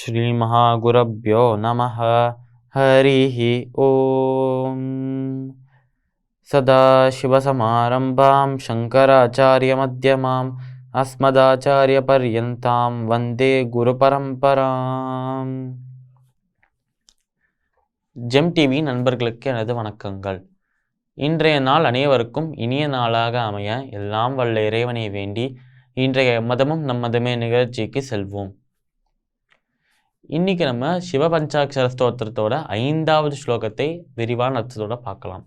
ஸ்ரீமஹாகுரப்யோ நமः. ஹரிः ஓம். சதாசிவசமாரம்பாம் சங்கராச்சார்யமத்யமாம் அஸ்மதாச்சாரியபர்யந்தாம் வந்தே குருபரம்பராம். GeM TV நண்பர்களுக்கு எனது வணக்கங்கள். இன்றைய நாள் அனைவருக்கும் இனிய நாளாக அமைய எல்லாம் வல்ல இறைவனை வேண்டி இன்றைய மதமும் நம் மதமே நிகழ்ச்சிக்கு செல்வோம். இன்னைக்கு நம்ம சிவபஞ்சாட்சர ஸ்தோத்திரத்தோட 5வது ஸ்லோகத்தை விரிவான அர்த்தத்தோட பார்க்கலாம்.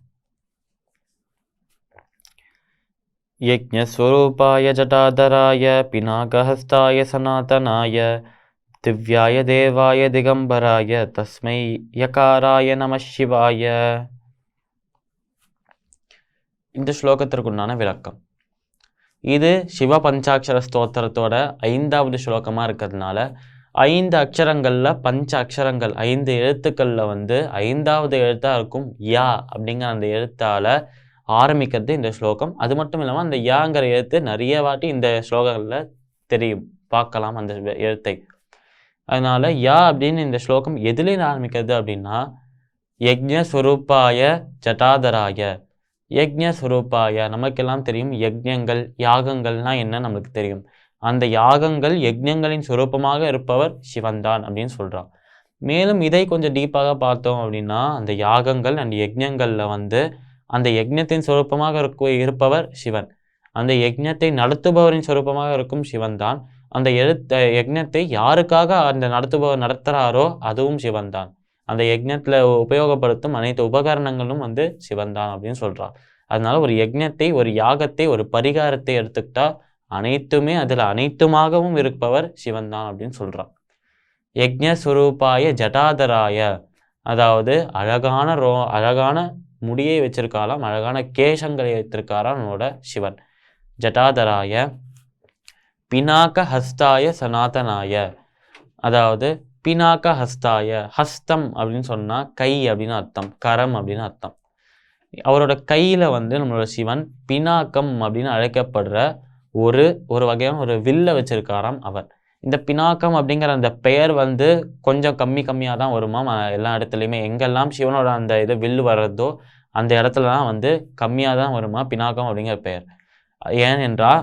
யஜ்ஞஸ்வரூபாய ஜடாதராய பினாகஹஸ்தாய சனாதனாய திவ்யாய தேவாய திகம்பராய தஸ்மை யகாராய நம சிவாய. இந்த ஸ்லோகத்திற்குண்டான விளக்கம். இது சிவபஞ்சாட்சர ஸ்தோத்திரத்தோட 5வது ஸ்லோகமாக இருக்கிறதுனால 5 அக்ஷரங்களில் பஞ்ச அக்ஷரங்கள் 5 எழுத்துக்களில் 5வது எழுத்தாக இருக்கும் யா அப்படிங்கிற அந்த எழுத்தால் ஆரம்பிக்கிறது இந்த ஸ்லோகம். அது மட்டும் இல்லாமல் அந்த யாங்கிற எழுத்து நிறைய வாட்டி இந்த ஸ்லோகங்களில் பார்க்கலாம் அந்த எழுத்தை. அதனால் யா அப்படின்னு இந்த ஸ்லோகம் எதுலேருந்து ஆரம்பிக்கிறது அப்படின்னா, யஜ்ஞஸ்வரூபாய ஜட்டாதராய. யஜ்ஞஸ்வரூபாய நமக்கெல்லாம் தெரியும், யஜ்ஞங்கள் யாகங்கள்னால் என்ன நம்மளுக்கு தெரியும். அந்த யாகங்கள் யஜ்ஞங்களின் சுரூபமாக இருப்பவர் சிவன்தான் அப்படின்னு சொல்கிறான். மேலும் இதை கொஞ்சம் டீப்பாக பார்த்தோம் அப்படின்னா, அந்த யாகங்கள் அண்ட் யஜ்ஞங்களில் அந்த யஜ்ஞத்தின் சுரூபமாக இருப்பவர் சிவன். அந்த யஜ்ஞத்தை நடத்துபவரின் சுரூபமாக இருக்கும் சிவன் தான். அந்த யஜ்ஞத்தை யாருக்காக அந்த நடத்துபவர் நடத்துகிறாரோ அதுவும் சிவன் தான். அந்த யஜ்ஞத்தில் உபயோகப்படுத்தும் அனைத்து உபகரணங்களும் சிவன் தான் அப்படின்னு சொல்கிறான். அதனால ஒரு யஜ்ஞத்தை, ஒரு யாகத்தை, ஒரு பரிகாரத்தை எடுத்துக்கிட்டா அனைத்துமே அதில் அனைத்துமாகவும் இருப்பவர் சிவன் தான் அப்படின்னு சொல்கிறான். யஜ்ஞஸ்வரூபாய ஜட்டாதராய, அதாவது அழகான முடியை வச்சிருக்காராம், அழகான கேசங்களை வைத்திருக்காராம் நம்மளோட சிவன். ஜட்டாதராய பினாக ஹஸ்தாய சனாதனாய, அதாவது பினாக ஹஸ்தாய, ஹஸ்தம் அப்படின்னு சொன்னால் கை அப்படின்னு அர்த்தம், கரம் அப்படின்னு அர்த்தம். அவரோட கையில் நம்மளோட சிவன் பினாக்கம் அப்படின்னு அழைக்கப்படுற ஒரு வகையான ஒரு வில்லை வச்சிருக்காராம் அவர். இந்த பினாக்கம் அப்படிங்கிற அந்த பெயர் கொஞ்சம் கம்மியாக தான் வருமா எல்லா இடத்துலையுமே. எங்கெல்லாம் சிவனோட அந்த வில்லு வர்றதோ அந்த இடத்துலலாம் கம்மியாக தான் வருமா பினாக்கம் அப்படிங்கிற பெயர். ஏனென்றால்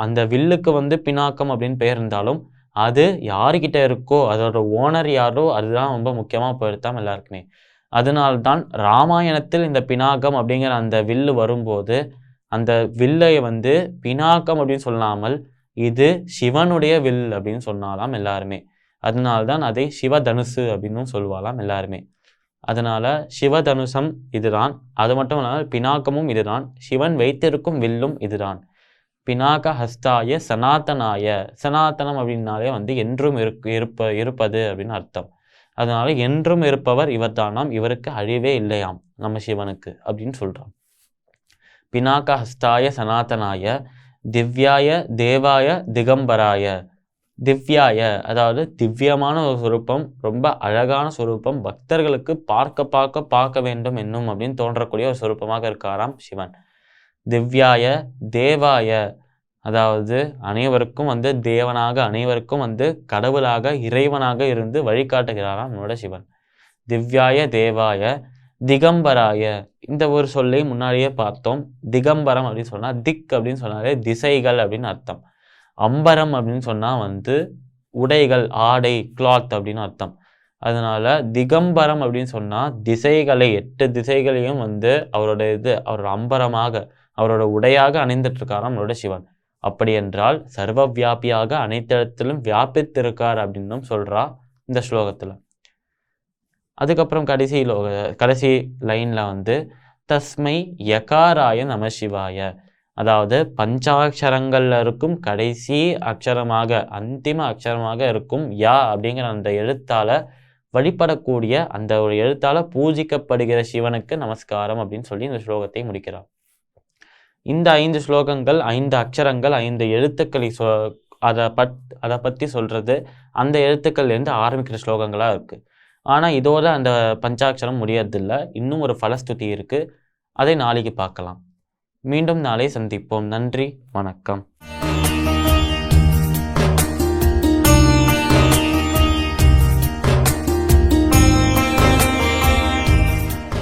அந்த வில்லுக்கு பினாக்கம் அப்படின்னு பெயர் இருந்தாலும் அது யாருக்கிட்ட இருக்கோ, அதோட ஓனர் யாரோ, அதுதான் ரொம்ப முக்கியமாக போயிருத்தாம் எல்லாருக்குமே. அதனால்தான் ராமாயணத்தில் இந்த பினாக்கம் அப்படிங்கிற அந்த வில்லு வரும்போது அந்த வில்லை பினாக்கம் அப்படின்னு சொல்லாமல் இது சிவனுடைய வில் அப்படின்னு சொன்னாலாம் எல்லாருமே. அதனால்தான் அதை சிவதனுசு அப்படின்னு சொல்லுவாலாம் எல்லாருமே. அதனால சிவதனுசம் இதுதான். அது மட்டும் இல்லாமல் பினாக்கமும் இதுதான். சிவன் வைத்திருக்கும் வில்லும் இதுதான். பினாக ஹஸ்தாய சனாதனாய, சனாதனம் அப்படின்னாலே என்றும் இருப்பது அப்படின்னு அர்த்தம். அதனால என்றும் இருப்பவர் இவர் தானாம், இவருக்கு அழிவே இல்லையாம் நம்ம சிவனுக்கு அப்படின்னு சொல்றான். பினாக ஹஸ்தாய சனாதனாய திவ்யாய தேவாய திகம்பராய. திவ்யாய அதாவது திவ்யமான ஒரு சுரூபம், ரொம்ப அழகான சுரூபம், பக்தர்களுக்கு பார்க்க வேண்டும் என்னும் அப்படின்னு தோன்றக்கூடிய ஒரு சுரூபமாக இருக்காராம் சிவன். திவ்யாய தேவாய, அதாவது அனைவருக்கும் தேவனாக, அனைவருக்கும் கடவுளாக, இறைவனாக இருந்து வழிகாட்டுகிறாராம் நம்மளோட சிவன். திவ்யாய தேவாய திகம்பராய, இந்த ஒரு சொல்லை முன்னாடியே பார்த்தோம். திகம்பரம் அப்படின்னு சொன்னால் திக் அப்படின்னு சொன்னாலே திசைகள் அப்படின்னு அர்த்தம். அம்பரம் அப்படின்னு சொன்னால் உடைகள், ஆடை, கிளாத் அப்படின்னு அர்த்தம். அதனால திகம்பரம் அப்படின்னு சொன்னால் திசைகளை, 8 திசைகளையும் அவரோட அம்பரமாக, அவரோட உடையாக அணிந்துட்டு இருக்காராம் நம்மளோட சிவன். அப்படி என்றால் சர்வ வியாபியாக அனைத்து இடத்திலும் வியாபித்திருக்கார் அப்படின்னு சொல்றா இந்த ஸ்லோகத்துல. அதுக்கப்புறம் கடைசி லைன்ல தஸ்மை யகாராய நம சிவாய, அதாவது பஞ்சாட்சரங்கள்ல இருக்கும் கடைசி அக்ஷரமாக, அந்திம அக்ஷரமாக இருக்கும் யா அப்படிங்கிற அந்த எழுத்தால வழிபடக்கூடிய, அந்த ஒரு எழுத்தால பூஜிக்கப்படுகிற சிவனுக்கு நமஸ்காரம் அப்படின்னு சொல்லி இந்த ஸ்லோகத்தை முடிக்கிறார். இந்த 5 ஸ்லோகங்கள், 5 அக்ஷரங்கள், 5 எழுத்துக்களை அதை பற்றி சொல்றது, அந்த எழுத்துக்கள்லேருந்து ஆரம்பிக்கிற ஸ்லோகங்களாக இருக்குது. ஆனால் இதோட அந்த பஞ்சாட்சரம் முடியறதில்லை. இன்னும் ஒரு ஃபலஸ்துதி இருக்குது, அதை நாளைக்கு பார்க்கலாம். மீண்டும் நாளை சந்திப்போம். நன்றி, வணக்கம்.